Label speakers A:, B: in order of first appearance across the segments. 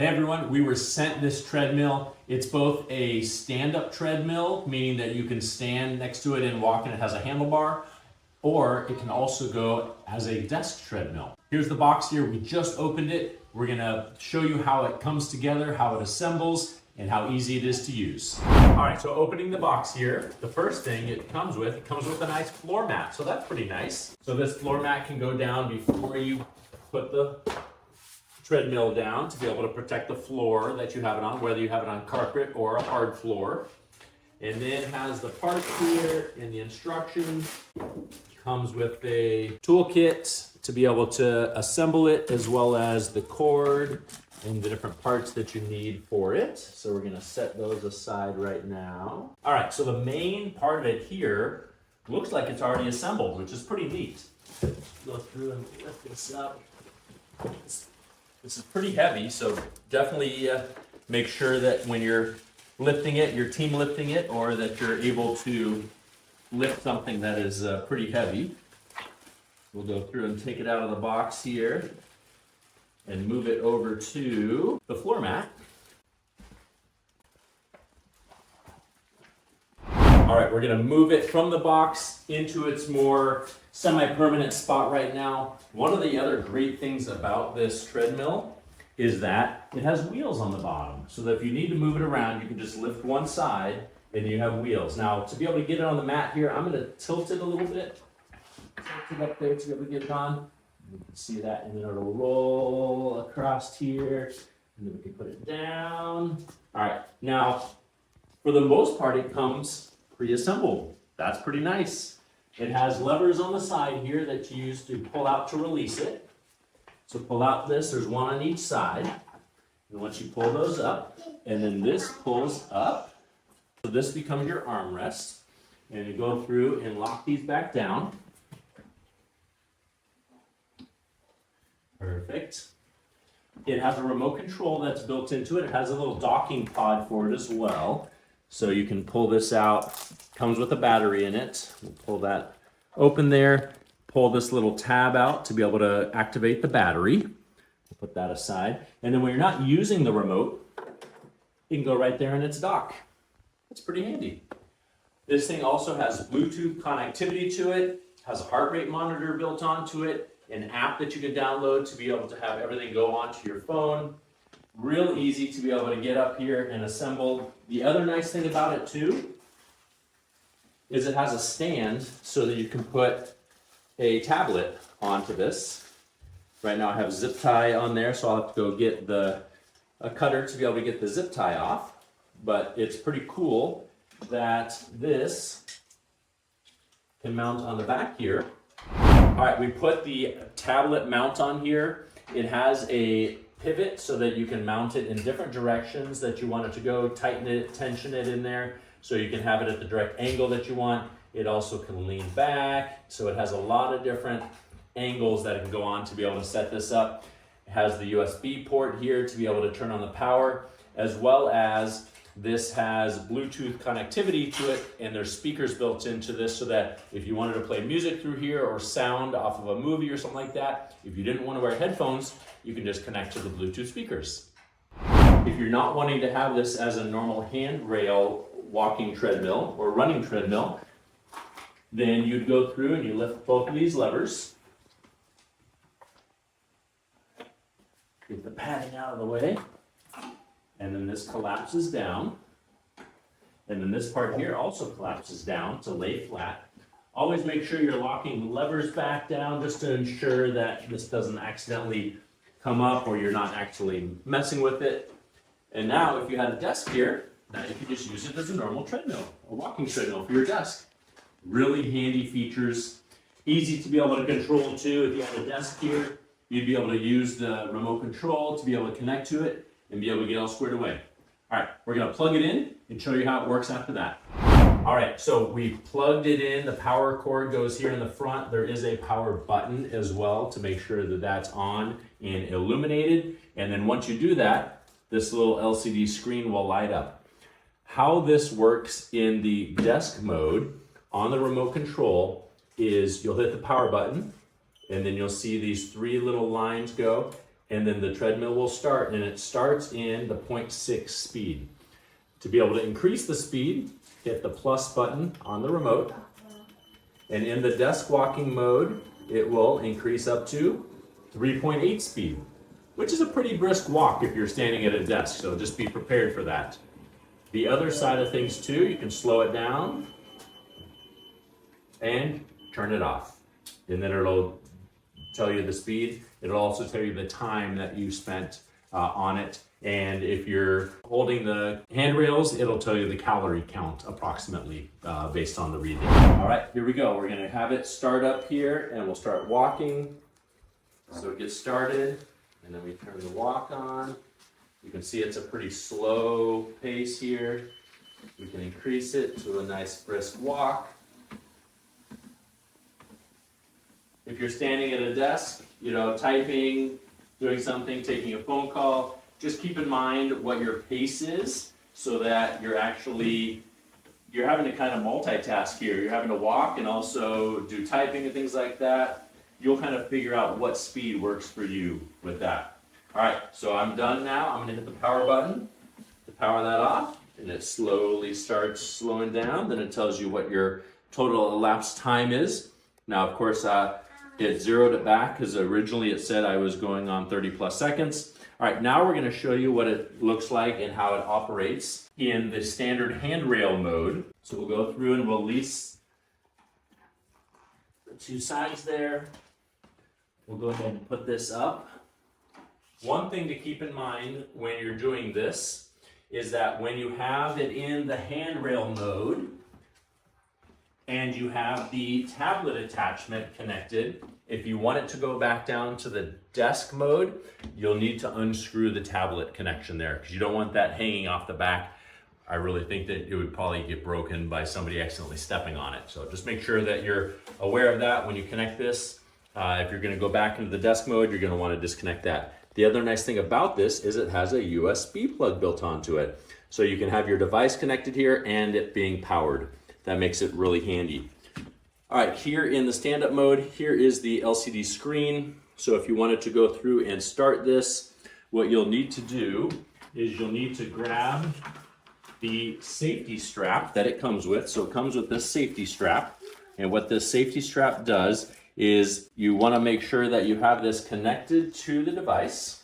A: Hey everyone, we were sent this treadmill. It's both a stand-up treadmill, meaning that you can stand next to it and walk and it has a handlebar, or it can also go as a desk treadmill. Here's the box here. We just opened it. We're gonna show you how it comes together, how it assembles, and how easy it is to use. All right, so opening the box here, the first thing it comes with a nice floor mat. So that's pretty nice. So this floor mat can go down before you put the treadmill down to be able to protect the floor that you have it on, whether you have it on carpet or a hard floor. And then it has the parts here and the instructions. Comes with a toolkit to be able to assemble it, as well as the cord and the different parts that you need for it. So we're gonna set those aside right now. All right, so the main part of it here looks like it's already assembled, which is pretty neat. Go through and lift this up. This is pretty heavy, so definitely make sure that when you're lifting it, your team lifting it, or that you're able to lift something that is pretty heavy. We'll go through and take it out of the box here and move it over to the floor mat. All right, we're gonna move it from the box into its more semi-permanent spot right now. One of the other great things about this treadmill is that it has wheels on the bottom, so that if you need to move it around, you can just lift one side and you have wheels. Now, to be able to get it on the mat here, I'm gonna tilt it a little bit. Tilt it up there to be able to get it on. You can see that, and then it'll roll across here, and then we can put it down. All right, now, for the most part, it comes pre-assembled. That's pretty nice. It has levers on the side here that you use to pull out to release it. So pull out this, there's one on each side. And once you pull those up, and then this pulls up. So this becomes your armrest. And you go through and lock these back down. Perfect. It has a remote control that's built into it. It has a little docking pod for it as well. So you can pull this out. Comes with a battery in it. We'll pull that open there. Pull this little tab out to be able to activate the battery. We'll put that aside. And then when you're not using the remote, you can go right there in its dock. It's pretty handy. This thing also has Bluetooth connectivity to it, has a heart rate monitor built onto it, an app that you can download to be able to have everything go onto your phone. Real easy to be able to get up here and assemble. The other nice thing about it too is it has a stand so that you can put a tablet onto this. Right now I have zip tie on there, so I'll have to go get a cutter to be able to get the zip tie off. But it's pretty cool that this can mount on the back here. All right, we put the tablet mount on here. It has a pivot so that you can mount it in different directions that you want it to go, tighten it, tension it in there, so you can have it at the direct angle that you want. It also can lean back, so it has a lot of different angles that it can go on to be able to set this up. It has the USB port here to be able to turn on the power, as well as this has Bluetooth connectivity to it, and there's speakers built into this so that if you wanted to play music through here or sound off of a movie or something like that, if you didn't want to wear headphones, you can just connect to the Bluetooth speakers. If you're not wanting to have this as a normal handrail walking treadmill or running treadmill, then you'd go through and you lift both of these levers. Get the padding out of the way. And then this collapses down. And then this part here also collapses down to lay flat. Always make sure you're locking levers back down just to ensure that this doesn't accidentally come up or you're not actually messing with it. And now if you had a desk here, now you can just use it as a normal treadmill, a walking treadmill for your desk. Really handy features, easy to be able to control too. If you had a desk here, you'd be able to use the remote control to be able to connect to it and be able to get all squared away. All right, we're gonna plug it in and show you how it works after that. All right, so we plugged it in. The power cord goes here in the front. There is a power button as well to make sure that that's on and illuminated. And then once you do that, this little LCD screen will light up. How this works in the desk mode on the remote control is you'll hit the power button, and then you'll see these three little lines go, and then the treadmill will start, and it starts in the 0.6 speed. To be able to increase the speed, hit the plus button on the remote, and in the desk walking mode, it will increase up to 3.8 speed, which is a pretty brisk walk if you're standing at a desk, so just be prepared for that. The other side of things too, you can slow it down and turn it off. And then it'll tell you the speed. It'll also tell you the time that you spent on it. And if you're holding the handrails, it'll tell you the calorie count approximately based on the reading. All right, here we go. We're gonna have it start up here and we'll start walking. So it gets started and then we turn the walk on. You can see it's a pretty slow pace here. We can increase it to a nice brisk walk. If you're standing at a desk, typing, doing something, taking a phone call, just keep in mind what your pace is so that you're having to kind of multitask here. You're having to walk and also do typing and things like that. You'll kind of figure out what speed works for you with that. All right, so I'm done now. I'm gonna hit the power button to power that off, and it slowly starts slowing down. Then it tells you what your total elapsed time is. Now, of course, it zeroed it back because originally it said I was going on 30 plus seconds. All right, now we're going to show you what it looks like and how it operates in the standard handrail mode. So we'll go through and release the two sides there. We'll go ahead and put this up. One thing to keep in mind when you're doing this is that when you have it in the handrail mode, and you have the tablet attachment connected, if you want it to go back down to the desk mode, you'll need to unscrew the tablet connection there because you don't want that hanging off the back. I really think that it would probably get broken by somebody accidentally stepping on it. So just make sure that you're aware of that when you connect this. If you're going to go back into the desk mode, you're going to want to disconnect that. The other nice thing about this is it has a USB plug built onto it. So you can have your device connected here and it being powered. That makes it really handy. All right, here in the stand-up mode, here is the LCD screen. So if you wanted to go through and start this, what you'll need to do is you'll need to grab the safety strap that it comes with. So it comes with this safety strap. And what this safety strap does is you want to make sure that you have this connected to the device,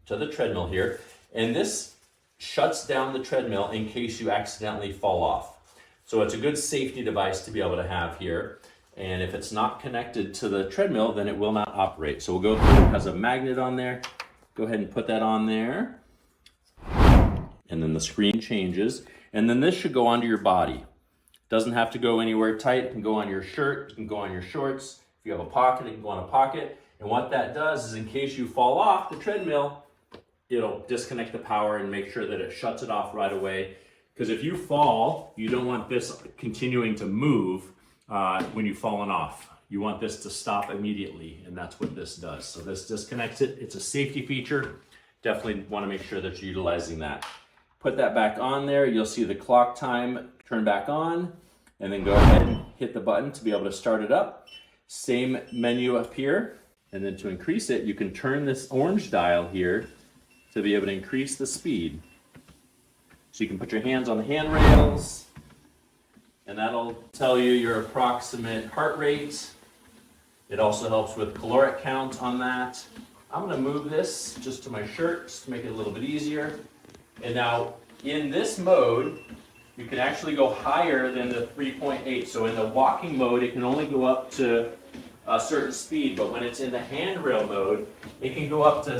A: to the treadmill here. And this shuts down the treadmill in case you accidentally fall off. So it's a good safety device to be able to have here. And if it's not connected to the treadmill, then it will not operate. So we'll go through, it has a magnet on there. Go ahead and put that on there. And then the screen changes. And then this should go onto your body. Doesn't have to go anywhere tight. It can go on your shirt, it can go on your shorts. If you have a pocket, it can go on a pocket. And what that does is in case you fall off the treadmill, it'll disconnect the power and make sure that it shuts it off right away. Because if you fall, you don't want this continuing to move when you've fallen off. You want this to stop immediately, and that's what this does. So this disconnects it. It's a safety feature. Definitely want to make sure that you're utilizing that. Put that back on there. You'll see the clock time turn back on, and then go ahead and hit the button to be able to start it up. Same menu up here, and then to increase it, you can turn this orange dial here to be able to increase the speed. So you can put your hands on the handrails, and that'll tell you your approximate heart rate. It also helps with caloric count on that. I'm going to move this just to my shirt just to make it a little bit easier. And now in this mode, you can actually go higher than the 3.8. So in the walking mode, it can only go up to a certain speed, but when it's in the handrail mode, it can go up to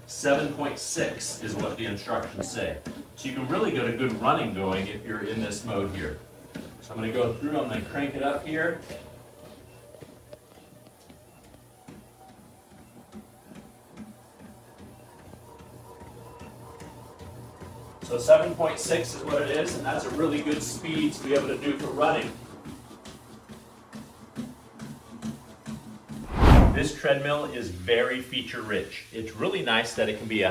A: 7.6 is what the instructions say. So you can really get a good running going if you're in this mode here. So I'm going to go through, I'm going to crank it up here. So 7.6 is what it is, and that's a really good speed to be able to do for running. This treadmill is very feature rich. It's really nice that it can be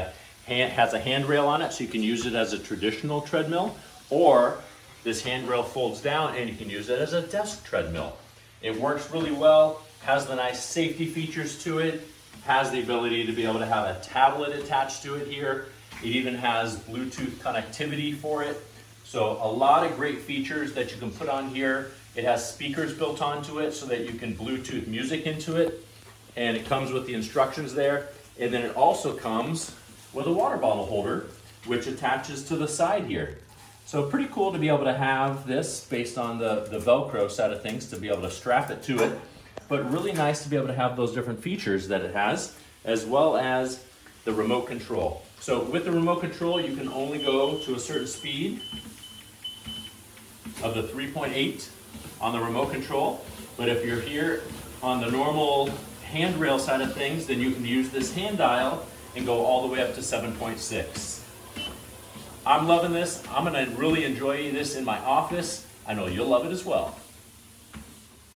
A: has a handrail on it, so you can use it as a traditional treadmill, or this handrail folds down and you can use it as a desk treadmill. It works really well, has the nice safety features to it. has the ability to be able to have a tablet attached to it here. It even has Bluetooth connectivity for it. So a lot of great features that you can put on here. It has speakers built onto it so that you can Bluetooth music into it. And it comes with the instructions there. And then it also comes with a water bottle holder, which attaches to the side here. So pretty cool to be able to have this based on the Velcro side of things, to be able to strap it to it. But really nice to be able to have those different features that it has, as well as the remote control. So with the remote control, you can only go to a certain speed of the 3.8 on the remote control. But if you're here on the normal handrail side of things, then you can use this hand dial and go all the way up to 7.6. I'm loving this. I'm gonna really enjoy this in my office. I know you'll love it as well.